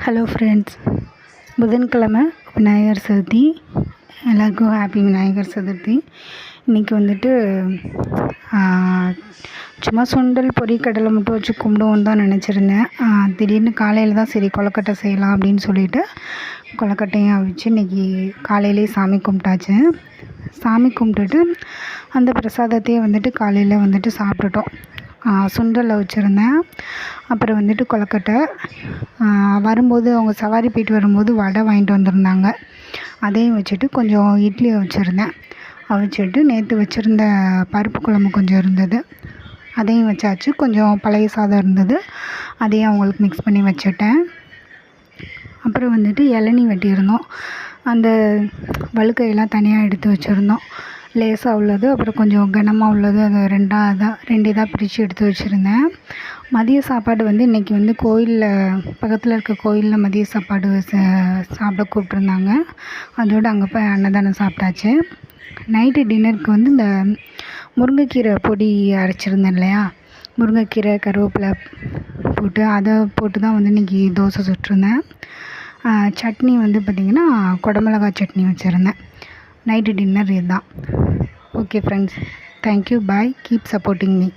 Hello friends, புதன்கிழமை விநாயகர் சதுர்த்தி. எல்லாருக்கும் happy Vinayagar Chaturthi. இன்றைக்கி வந்துட்டு சும்மா சுண்டல் பொரி கடலை மட்டும் வச்சு கும்பிடுவோன்னு தான் நினச்சிருந்தேன். திடீர்னு காலையில் தான் சரி கொழுக்கட்டை செய்யலாம் அப்படின்னு சொல்லிட்டு கொழுக்கட்டையும் அவிச்சு இன்றைக்கி காலையிலே சாமி கும்பிட்டாச்சு. சாமி கும்பிட்டுட்டு அந்த பிரசாதத்தையே வந்துட்டு காலையில் வந்துட்டு சாப்பிட்டுட்டோம். சுண்டலில் வச்சுருந்தேன். அப்புறம் வந்துட்டு கொழுக்கட்டை வரும்போது அவங்க சவாரி போயிட்டு வரும்போது வடை வாங்கிட்டு வந்திருந்தாங்க. அதையும் வச்சுட்டு கொஞ்சம் இட்லியை வச்சுருந்தேன். அவிச்சிட்டு நேற்று வச்சுருந்த பருப்பு குழம்பு கொஞ்சம் இருந்தது, அதையும் வச்சாச்சு. கொஞ்சம் பழைய சாதம் இருந்தது, அதையும் அவங்களுக்கு மிக்ஸ் பண்ணி வச்சுட்டேன். அப்புறம் வந்துட்டு இளநீ வெட்டியிருந்தோம். அந்த வழுக்கையெல்லாம் தனியாக எடுத்து வச்சுருந்தோம். லேசாக உள்ளது அப்புறம் கொஞ்சம் கனமாக உள்ளது, அது ரெண்டு இதாக பிரித்து எடுத்து வச்சுருந்தேன். மதிய சாப்பாடு வந்து இன்றைக்கி வந்து கோயிலில் பக்கத்தில் இருக்க கோயிலில் மதிய சாப்பாடு சாப்பிட கூப்பிட்ருந்தாங்க. அதோடு அங்கே போய் அன்னதானம் சாப்பிட்டாச்சு. நைட்டு டின்னருக்கு வந்து இந்த முருங்கைக்கீரை பொடி அரைச்சிருந்தேன் இல்லையா, முருங்கைக்கீரை கருவேப்பிலை போட்டு அதை போட்டு தான் வந்து இன்றைக்கி தோசை சுட்டிருந்தேன். சட்னி வந்து பார்த்திங்கன்னா குடமிளகாய் சட்னி வச்சுருந்தேன். நைட்டு டின்னர் இதுதான். ஓகே ஃப்ரெண்ட்ஸ், தேங்க்யூ, பாய், கீப் சப்போர்ட்டிங் மீ.